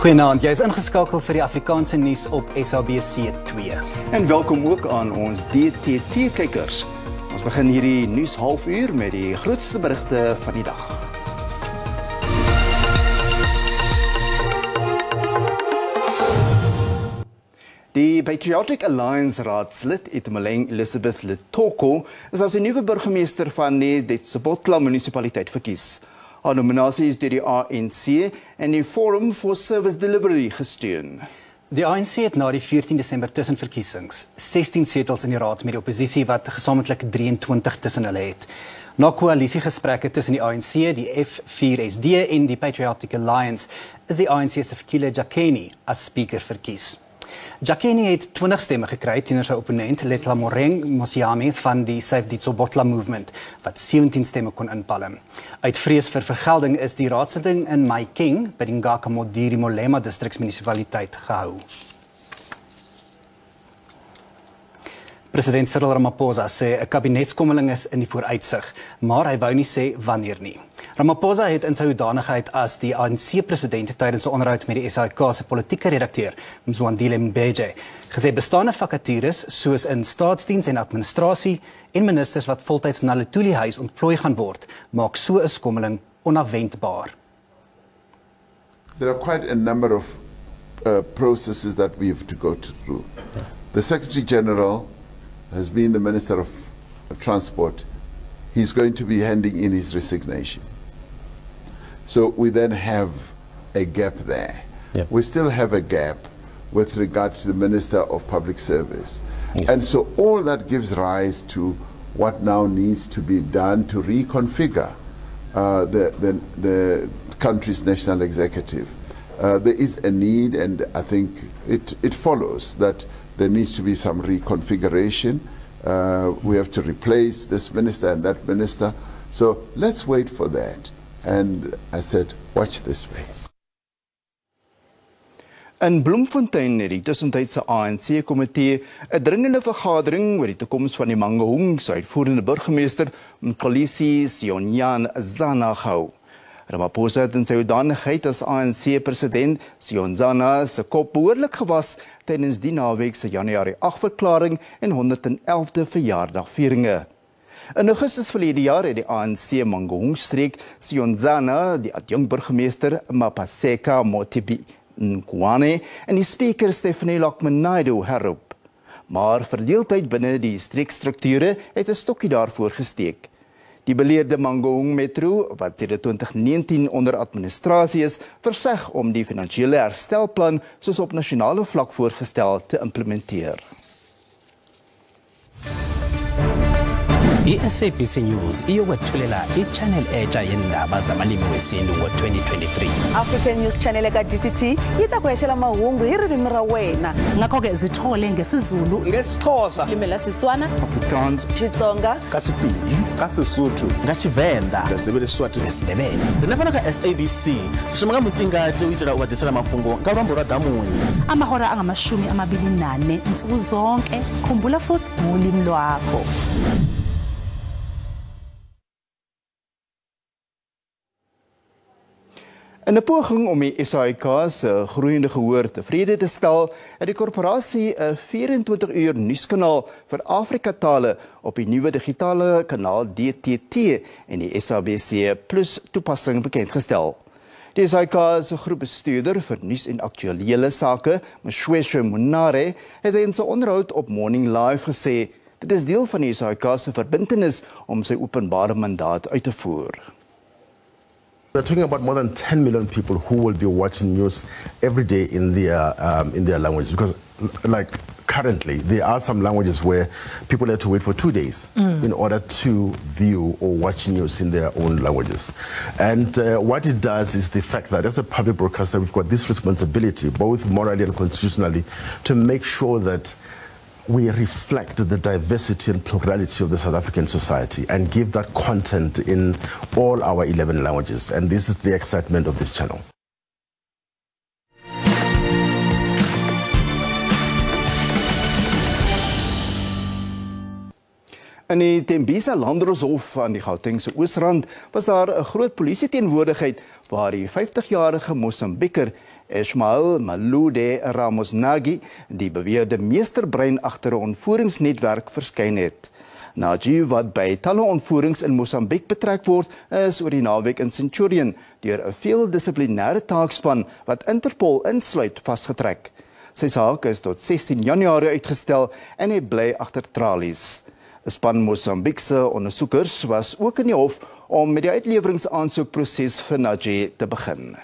Goeienaand, jy is ingeskakel vir die Afrikaanse Nuus op SABC 2. En welkom ook aan ons DTT-kykers. Ons begin hierdie nuus halfuur met die grootste berigte van die dag. Die Patriotic Alliance raadslid Itumeleng Elizabeth Letoko is as die nuwe burgemeester van die Ditsobotla munisipaliteit verkies. Haar nominasie is deur die ANC en die Forum for Service Delivery gesteun. Die ANC het na die 14 Desember tussenverkiesings 16 setels in die raad met die oppositie wat gesamentlik 23 tussen hulle het. Na koalisiegesprekke tussen die ANC, die F4SD en die Patriotic Alliance is die ANC se Fikile Januarie as speaker verkies. Januarie het 20 stemme gekry teenoor sy opponent Letla Moreng Mosiame van die Save Ditsobotla Movement wat 17 stemme kon inpalm. Uit vrees vir vergelding is die raadsitting in Mahikeng by die Ngaka Modiri Molema distriksmunisipaliteit gehou. President Cyril Ramaphosa sê 'n kabinetskommeling is in die vooruitsig, maar hy wou nie sê wanneer nie. Ramaphosa het in sy hoedanigheid as die ANC-president tydens 'n onderhoud met die SABC se politieke redakteur, Mzwandile Mbeje, gesê bestaande vakatures soos in staatsdiens en administrasie en ministers wat voltyds na Letuli huis ontplooi gaan word, maak so 'n skommeling onafwendbaar. There are quite a number of processes that we have to go through. The Secretary General has been the Minister of Transport. He's going to be handing in his resignation. So we then have a gap there. Yep. We still have a gap with regard to the Minister of Public Service. Yes. And so all that gives rise to what now needs to be done to reconfigure the country's national executive. There is a need, and I think it follows that there needs to be some reconfiguration. We have to replace this minister and that minister. So let's wait for that. And I said, watch this space. In Bloemfontein het die tussentydse ANC-komitee 'n dringende vergadering oor die toekoms van die Mangaung se uitvoerende burgemeester Mxolisi Sionzana gehou. Ramaphosa het in sy hoedanigheid as ANC-president Sionzana se kop behoorlik gewas tydens die naweek se Januarie 8 verklaring en 111de verjaardagvieringe. In Augustus verlede jaar het die ANC Mangaung-streek Sionzana, die adjunkburgemeester Mapaseka Motibi Nkwane en die speaker Stephanie Lokman-Naidu herroep. Maar verdeeldheid binne die streekstrukture het 'n stokkie daarvoor gesteek. Die beleerde Mangaung Metro, wat sedert 2019 onder administrasie is, verseg om die finansiële herstelplan soos op nasionale vlak voorgestel te implementeer. I-SABC News iyokwethulela i-channel entsha yendaba zamalimi wesintu ngo-2023. African News Channel ka DTT yi ta ku hexela mahungu hi ririmi ra wena. Ngakho-ke zithole ngesizulu, ngeSixhosa, Limi la Setswana, Afrikaans, Xitsonga, ka Sepedi, ka Sesotho, nga Tshivenda, Lesotho, nesiNdebele. Ri na ka SABC ri nga mutingati u itela u vadisela mafhungo nga lwambo lwa damunye. Amahora angama-24 nsuku zonke. Khumbula futhi ngolimi lwakho. In 'n poging om die SABC se groeiende gehoor tevrede te stel, het die korporasie 'n 24-uur nuuskanaal vir Afrika-tale op die nuwe digitale kanaal DTT en die SABC Plus toepassing bekendgestel. Die SABC se groepbestuurder vir nuus en aktuele sake, Mshweshwe Munare, het in sy onderhoud op Morning Live gesê, dit is deel van die SABC se verbintenis om sy openbare mandaat uit te voer. We're talking about more than 10 million people who will be watching news every day in their language, because like currently there are some languages where people have to wait for 2 days in order to view or watch news in their own languages. And what it does is the fact that as a public broadcaster we've got this responsibility, both morally and constitutionally, to make sure that we reflect the diversity and plurality of the South African society and give that content in all our 11 languages. And this is the excitement of this channel. In die Tembisa Landdroshof aan die Gautengse Oosrand was daar 'n groot polisieteenwoordigheid waar die 50-jarige Mosambieker Ismail Malude Ramosnagi, die beweerde meesterbrein agter 'n ontvoeringsnetwerk, verskyn het. Nagy, wat by talle ontvoerings in Mosambiek betrek word, is oor die naweek in Centurion deur 'n veeldissiplinêre taakspan wat Interpol insluit vasgetrek. Sy saak is tot 16 Januarie uitgestel en hy bly agter tralies. 'n Span Mosambiekse ondersoekers was ook in die hof om met die uitleweringsaansoekproses vir Nagy te begin.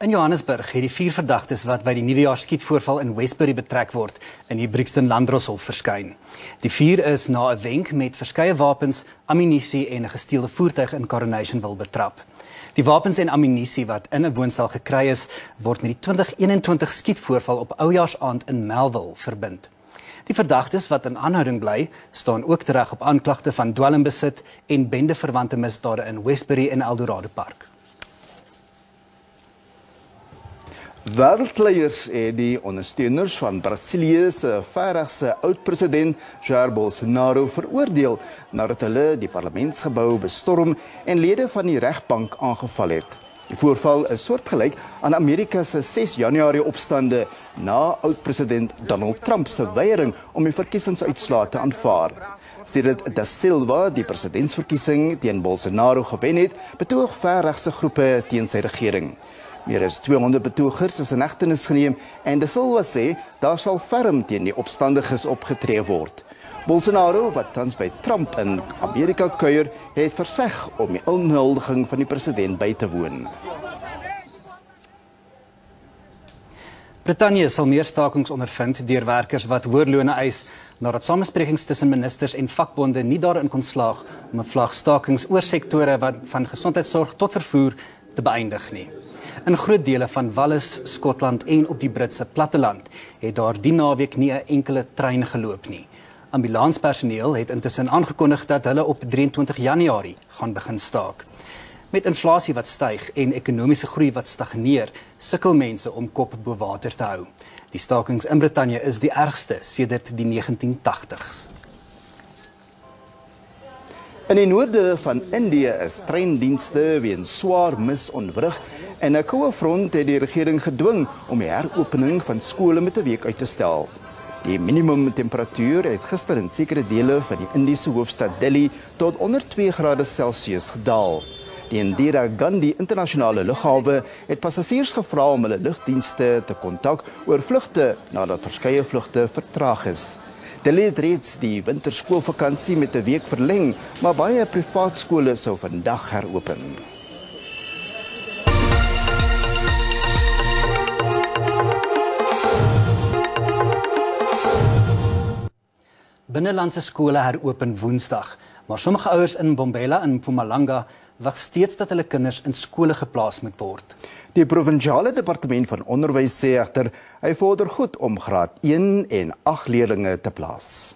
In Johannesburg het die 4 verdagtes wat by die nuwejaarsskietvoorval in Westbury betrek word, in die Brixton Landdroshof verskyn. Die 4 is na 'n wenk met verskeie wapens, ammunisie en 'n gesteelde voertuig in Coronationville betrap. Die wapens en ammunisie wat in 'n woonstel gekry is, word met die 2021 skietvoorval op Oujaarsaaand in Melville verbind. Die verdagtes wat in aanhouding bly, staan ook tereg op aanklagte van dwelmbesit en bendeverwante misdade in Westbury en Eldorado Park. Wêreldleiers en die ondersteuners van Brasilië se verregse oud-president Jair Bolsonaro veroordeel nadat hulle die parlementsgebou bestorm en lede van die regbank aangeval het. Die voorval is soortgelyk aan Amerika se 6 Januarie opstande na oud-president Donald Trump se weiering om die verkiesingsuitslae te aanvaar. Sedert Da Silva die presidentsverkiesing teen Bolsonaro gewen het, betoog verregse groepe teen sy regering. Meer as 200 betogers is in hegtenis geneem en Da Silva sê daar sal ferm teen die opstandiges opgetree word. Bolsonaro, wat tans by Trump in Amerika kuier, het verseg om die inhuldiging van die president by te woon. Brittanje sal meer stakings ondervind deur werkers wat hoër lone eis nadat samesprekings tussen ministers en vakbonde nie daarin kon slaag om 'n vlag stakings oor sektore van gesondheidsorg tot vervoer te beëindig nie. In groot dele van Wallis, Skotland en op die Britse platteland het daar die naweek nie 'n enkele trein geloop nie. Ambulanspersoneel het intussen aangekondig dat hulle op 23 Januarie gaan begin staak. Met inflasie wat styg en ekonomiese groei wat stagneer, sukkel mense om kop bo water te hou. Die stakings in Brittanje is die ergste sedert die 1980s. In die noorde van Indië is treindienste weens swaar mis ontwrig en 'n koue front het die regering gedwing om die heropening van skole met 'n week uit te stel. Die minimumtemperatuur het gister in sekere dele van die Indiese hoofstad Delhi tot onder 2 grade Celsius gedaal. Die Indira Gandhi internasionale lughawe het passasiers gevra om hulle lugdienste te kontak oor vlugte nadat verskeie vlugte vertraag is. Delhi het reeds die winterskoolvakansie met 'n week verleng, maar baie privaat skole sou vandag heropen. Binnelandse skole heropen Woensdag, maar sommige ouers in Bombela en Mpumalanga wag steeds dat hulle kinders in skole geplaas moet word. Die provinsiale departement van onderwys sê egter hy vorder goed om graad 1 en 8 leerlinge te plaas.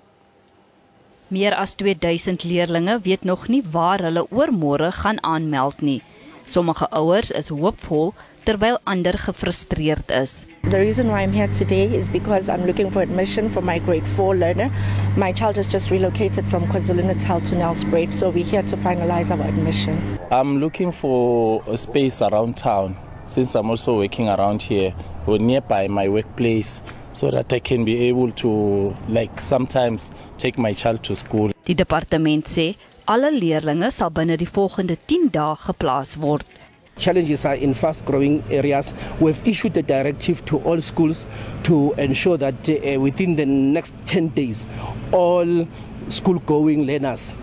Meer as 2000 leerlinge weet nog nie waar hulle oormôre gaan aanmeld nie. Sommige ouers is hoopvol terwyl ander gefrustreerd is. The reason why I'm here today is because I'm looking for admission for my grade 4 learner. My child has just relocated from KwaZulu-Natal to Nelspruit, so we're here to finalize our admission. I'm looking for a space around town, since I'm also working around here or nearby my workplace, so that I can be able to, sometimes take my child to school. Die departement sê alle leerlinge sal binne die volgende 10 dae geplaas word. Challenges are in fast-growing areas. We've issued a directive to all schools to ensure that within the next 10 days, all school-going learners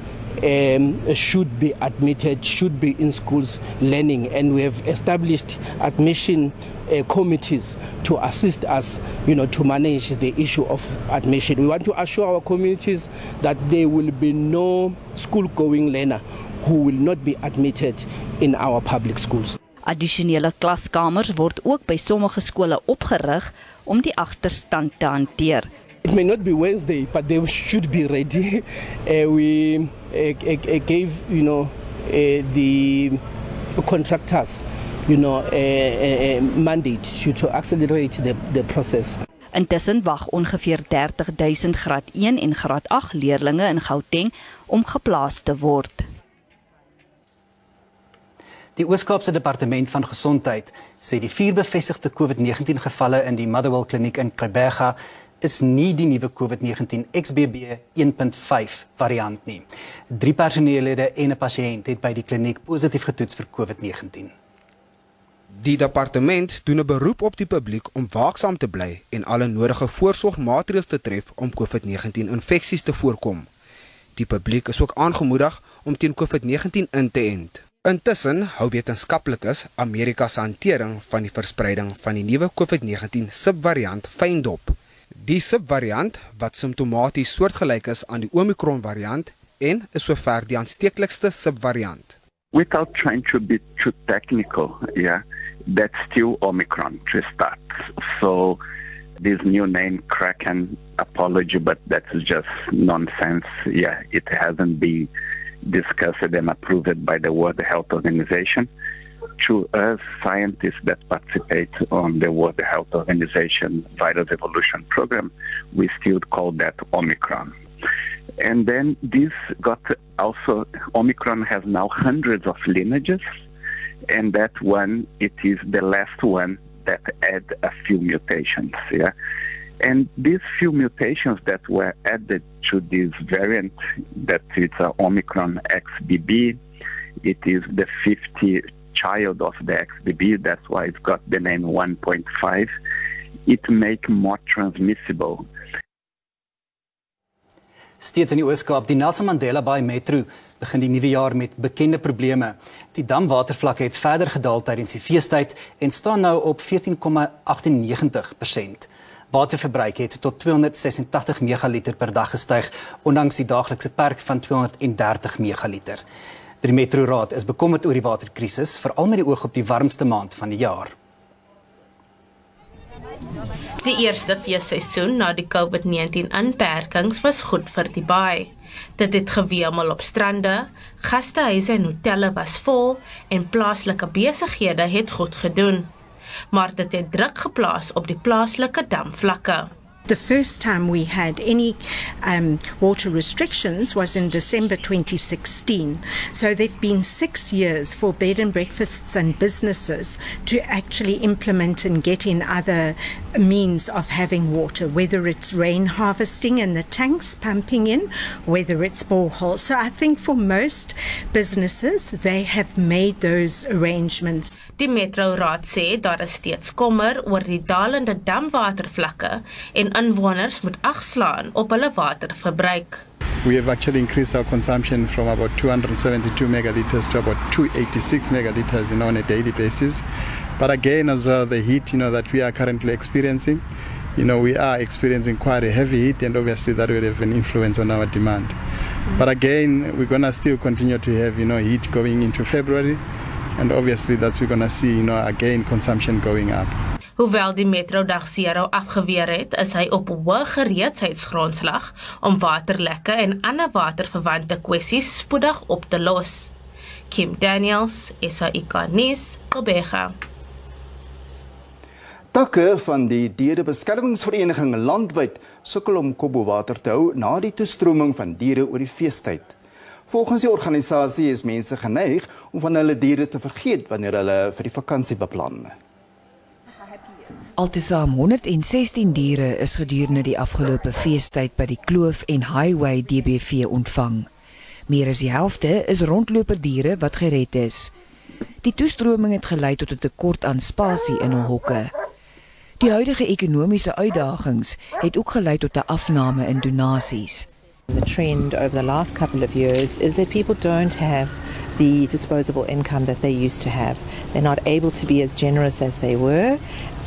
should be admitted, should be in schools learning, and we have established admission committees to assist us, to manage the issue of admission. We want to assure our communities that there will be no school-going learner who will not be admitted in our public schools. Addisionele klaskamers word ook by sommige skole opgerig om die agterstand te hanteer. It may not be Wednesday, but they should be ready. We gave, the contractors, a mandate to accelerate the process. Intussen wag ongeveer 30.000 graad 1 en graad 8 leerlinge in Gauteng om geplaas te word. Die Oos-Kaapse Departement van Gesondheid sê die 4 bevestigde COVID-19 gevalle in die Motherwell Kliniek in Gqeberha is nie die nuwe COVID-19 XBB 1.5 variant nie. 3 personeellede en 'n pasiënt het by die kliniek positief getoets vir COVID-19. Die departement doen 'n beroep op die publiek om waaksaam te bly en alle nodige voorsorgmaatreëls te tref om COVID-19 infeksies te voorkom. Die publiek is ook aangemoedig om teen COVID-19 in te ent. Intussen hou wetenskaplikes Amerika se hantering van die verspreiding van die nuwe COVID-19 subvariant fyn dop. Die subvariant wat simptomaties soortgelyk is aan die Omicron variant en is sover die aansteeklikste subvariant. Without trying to be too technical, that's still Omicron to start. So this new name, Kraken, apology, but that's just nonsense. It hasn't been discussed and approved by the World Health Organization. To us scientists that participate on the World Health Organization Virus Evolution Program, we still call that Omicron. And then this got also, Omicron has now hundreds of lineages, and that one, it is the last one that add a few mutations, And these few mutations that were added to this variant, that is Omicron XBB, it is the 50th child of the XBB, that's why it's got the name 1.5. It makes more transmissible. Steeds in die Oos-Kaap, die Nelson Mandela Bay Metro begin die nuwe jaar met bekende probleme. Die damwatervlakke het verder gedaal tydens die feestyd en staan nou op 14,98%. Waterverbruik het tot 286 megaliter per dag gestyg, ondanks die daaglikse perk van 230 megaliter. Die Metroraad is bekommerd oor die waterkrisis, veral met die oog op die warmste maand van die jaar. Die eerste feesseisoen na die COVID-19-inperkings was goed vir die baai. Dit het gewemel op strande, gastehuise en hotelle was vol en plaaslike besighede het goed gedoen. Maar dit het druk geplaas op die plaaslike damvlakke. The first time we had any water restrictions was in December 2016. So they've been 6 years for bed and breakfasts and businesses to actually implement and get in other means of having water, whether it's rain harvesting and the tanks pumping in, whether it's boreholes. So I think for most businesses, they have made those arrangements. Die Metroraad sê daar is steeds kommer oor die dalende damwatervlakke en inwoners moet agslaan op hulle waterverbruik. We have actually increased our consumption from about 272 megaliters to about 286 megaliters on a daily basis. But again, as well, the heat that we are currently experiencing, we are experiencing quite a heavy heat, and obviously that will have an influence on our demand. But again, we're going to still continue to have heat going into February, and obviously that's we're going to see again consumption going up. Hoewel die Metro dag 0 afgeweer het, is hy op hoë gereedheidsgrondslag om waterlekke en ander waterverwante kwessies spoedig op te los. Kim Daniels, Afrikaans Nuus, Gqeberha. Takke van die dierebeskermingsvereniging landwyd sukkel om kobowater te hou na die toestroming van diere oor die feestyd. Volgens die organisasie is mense geneig om van hulle diere te vergeet wanneer hulle vir die vakansie beplan. Altesaam 116 diere is gedurende die afgelope feestyd by die Kloof en Highway DBV ontvang. Meer as die helfte is rondloperdiere wat gered is. Die toestroming het gelei tot 'n tekort aan spasie in hul hokke. Die huidige ekonomiese uitdagings het ook gelei tot 'n afname in donasies. The trend over the last couple of years is that people don't have the disposable income that they used to have. They're not able to be as generous as they were,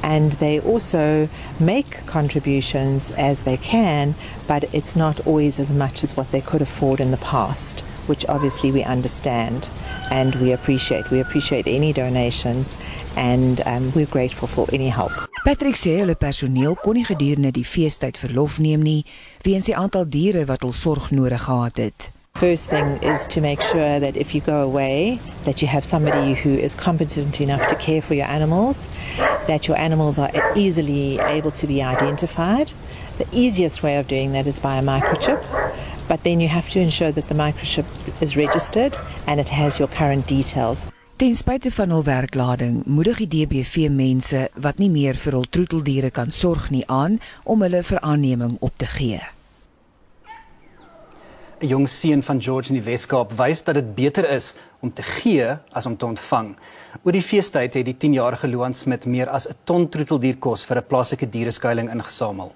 and they also make contributions as they can, but it's not always as much as what they could afford in the past, which obviously we understand and we appreciate. We appreciate any donations, and we're grateful for any help. Patrick sê hulle personeel kon nie gedurende die feestyd verlof neem nie, weens die aantal diere wat hul sorg nodig gehad het. First thing is to make sure that if you go away, that you have somebody who is competent enough to care for your animals, that your animals are easily able to be identified. The easiest way of doing that is by a microchip, but then you have to ensure that the microchip is registered and it has your current details. Ten spyte van hul werklading, moedig die DBV mense wat nie meer vir hul troeteldiere kan sorg nie aan om hulle vir aanneming op te gee. 'n Jong seun van George in die Weskaap wys dat dit beter is om te gee as om te ontvang. Oor die feestyd het die 10-jarige Luan Smit meer as 'n ton troeteldierkos vir 'n plaaslike diereskuiling ingesamel.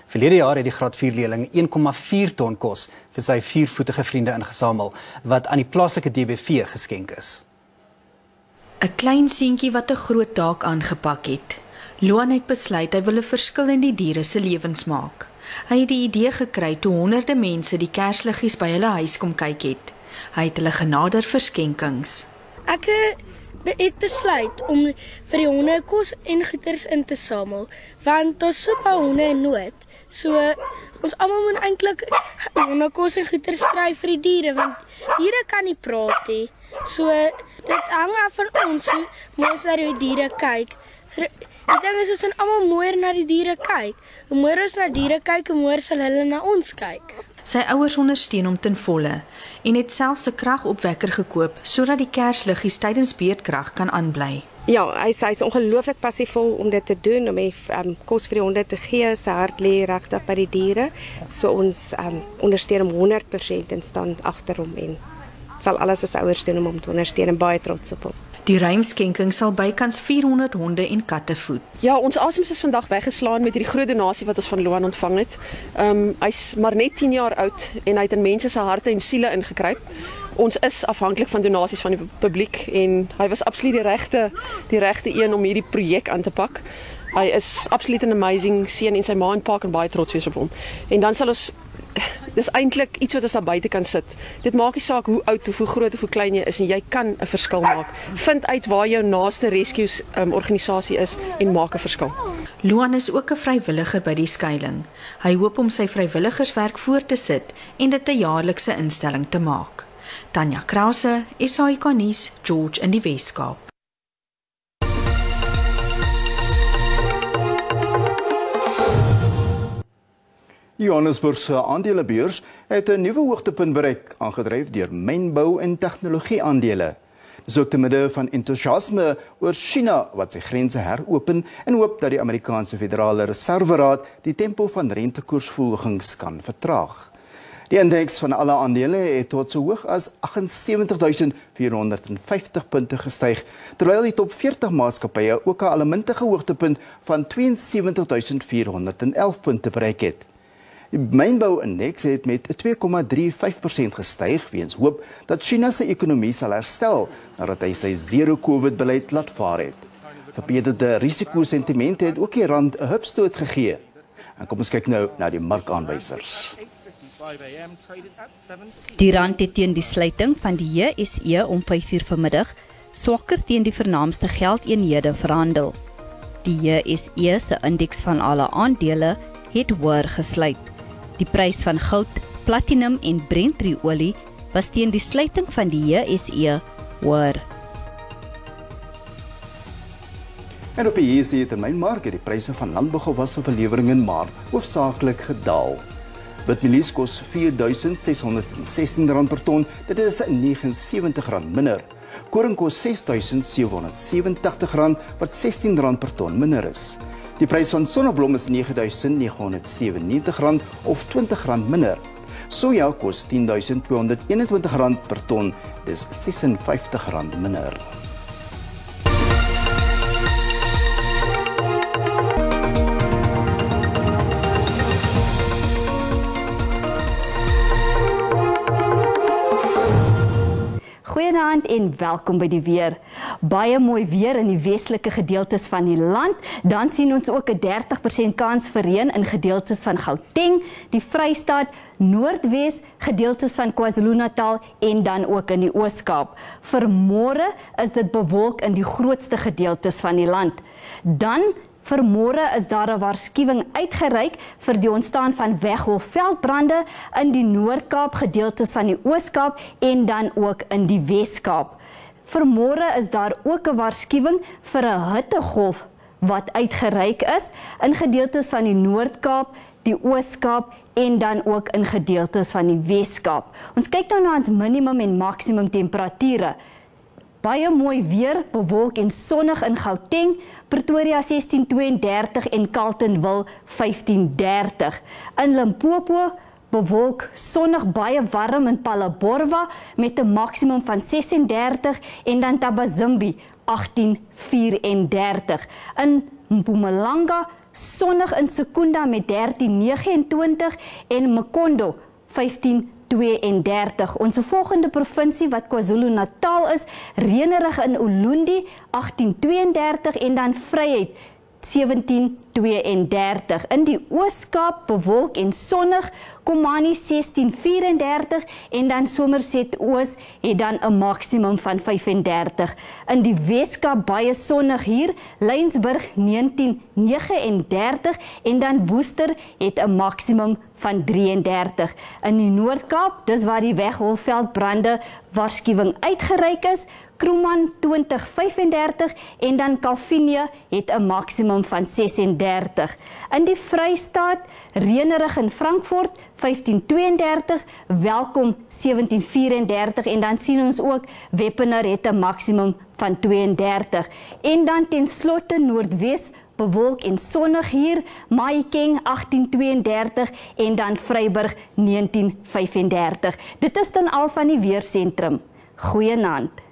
Verlede jaar het die graad 4 leerling 1,4 ton kos vir sy 4-voetige vriende ingesamel wat aan die plaaslike DBV geskenk is. 'n Klein seentjie wat 'n groot taak aangepak het. Luan het besluit hy wil 'n verskil in die diere se lewens maak. Hy het die idee gekry toe honderde mense die kersliggies by hulle huis kom kyk het. Hy het hulle genader vir skenkings. Ek het besluit om vir die honde kos en goeders in te samel, want daar's so baie honde in nood. So ons almal moet eintlik honde kos en goeders kry vir die diere, want diere kan nie praat nie. So dit hang af van ons hoe ons na die diere kyk. So, die ding is ons moet almal mooier na die diere kyk. Hoe mooier ons na diere kyk, hoe mooier sal hulle na ons kyk. Sy ouers ondersteun hom ten volle en het selfs 'n kragopwekker gekoop sodat die kersliggies tydens beerdkrag kan aanbly. Ja, hy's ongelooflik passievol om dit te doen, om kos vir die honde te gee. Sy hart lê regtig by die diere. So ons ondersteun hom 100% en staan agter hom en sal alles as ouers doen om hom te ondersteun en baie trots op hom. Die ruimskenking sal bykans 400 honde en katte voed. Ja, ons asems is vandag weggeslaan met hierdie groot donasie wat ons van Luan ontvang het. Hy's maar net 10 jaar oud en hy het in mense se harte en siele ingekruip. Ons is afhanklik van donasies van die publiek en hy was absoluut die regte een om hierdie projek aan te pak. Hy is absoluut 'n amazing seun en sy ma en pa kan baie trots wees op hom. En dan sal ons dis eintlik iets wat ons daar buite kan sit. Dit maak nie saak hoe oud of hoe groot of hoe klein jy is en jy kan 'n verskil maak. Vind uit waar jou naaste rescue organisasie is en maak 'n verskil. Luan is ook 'n vrywilliger by die skuiling. Hy hoop om sy vrywilligerswerk voort te sit en dit 'n jaarlikse instelling te maak. Tanya Krause, SABC Nuus, George in die Weskaap. Die Johannesburgse aandelebeurs het 'n nuwe hoogtepunt bereik, aangedryf deur mynbou en tegnologie aandele. Dis ook te midde van entoesiasme oor China wat sy grense heropen en hoop dat die Amerikaanse Federale Reserveraad die tempo van rentekoersverhogings kan vertraag. Die indeks van alle aandele het tot so hoog as 78.450 punte gestyg, terwyl die top 40 maatskappye ook 'n allemintige hoogtepunt van 72.411 punte bereik het. Die mynbou-indeks het met 2,35% gestyg weens hoop dat China se ekonomie sal herstel nadat hy sy zero-COVID-beleid laat vaar het. Verbeterde risikosentiment het ook die rand 'n hupstoot gegee. En kom ons kyk nou na die markaanwysers. Die rand het teen die sluiting van die JSE om 5:00 vanmiddag swakker teen die vernaamste geldeenhede verhandel. Die JSE se indeks van alle aandele het hoër gesluit. Die prys van goud, platinum en Brent-olie was teen die sluiting van die JSE hoër. En op die JSE-termynmark het die pryse van landbougewasse verlewering in Maart hoofsaaklik gedaal. Witmielies kos R4.616 per ton, dit is R79 minder. Koring kos R6.787 wat R16 per ton minder is. Die prys van sonneblom is R9.997 of R20 minder. Soja kos R10.221 per ton, dis R56 minder. Goeienaand en welkom by die weer. Baie mooi weer in die westelike gedeeltes van die land. Dan sien ons ook 'n 30% kans vir reën in gedeeltes van Gauteng, die Vrystaat, Noordwes, gedeeltes van KwaZulu-Natal en dan ook in die Oos-Kaap. Vir môre is dit bewolk in die grootste gedeeltes van die land. Dan Vir môre is daar 'n waarskuwing uitgereik vir die ontstaan van weggolfveldbrande in die Noord-Kaap, gedeeltes van die Oos-Kaap en dan ook in die Wes-Kaap. Vir môre is daar ook 'n waarskuwing vir 'n hittegolf wat uitgereik is in gedeeltes van die Noord-Kaap, die Oos-Kaap en dan ook in gedeeltes van die Wes-Kaap. Ons kyk nou na ons minimum en maksimum temperature. Baie mooi weer, bewolk en sonnig in Gauteng, Pretoria 16:32 en Carletonville 15:30. In Limpopo bewolk, sonnig, baie warm in Phalaborwa met 'n maksimum van 36 en dan Tabazimbi 18:34. In Mpumalanga sonnig in Secunda met 13:29 en Mkondo 15:32. Ons volgende provinsie wat KwaZulu-Natal is, reënerig in Ulundi 18:32 en dan Vryheid 17:32. In die Oos-Kaap bewolk en sonnig, Komani 16:34 en dan Somerset Oos het dan 'n maksimum van 35. In die Wes-Kaap baie sonnig hier, Lensburg 19:39 en dan Woester het 'n maksimum van 33. In die Noord-Kaap, dis waar die weggolfveldbrande waarskuwing uitgereik is, Kroeman 20:35 en dan Kalvinia het 'n maksimum van 36. In die Vrystaat, reënerig in Frankfurt 15:32, Welkom 17:34 en dan sien ons ook Wepener het 'n maksimum van 32. En dan ten slotte Noordwes, bewolk en sonnig hier, Mahikeng 18:32 en dan Vryburg 19:35. Dit is dan al van die weersentrum. Goeienaand.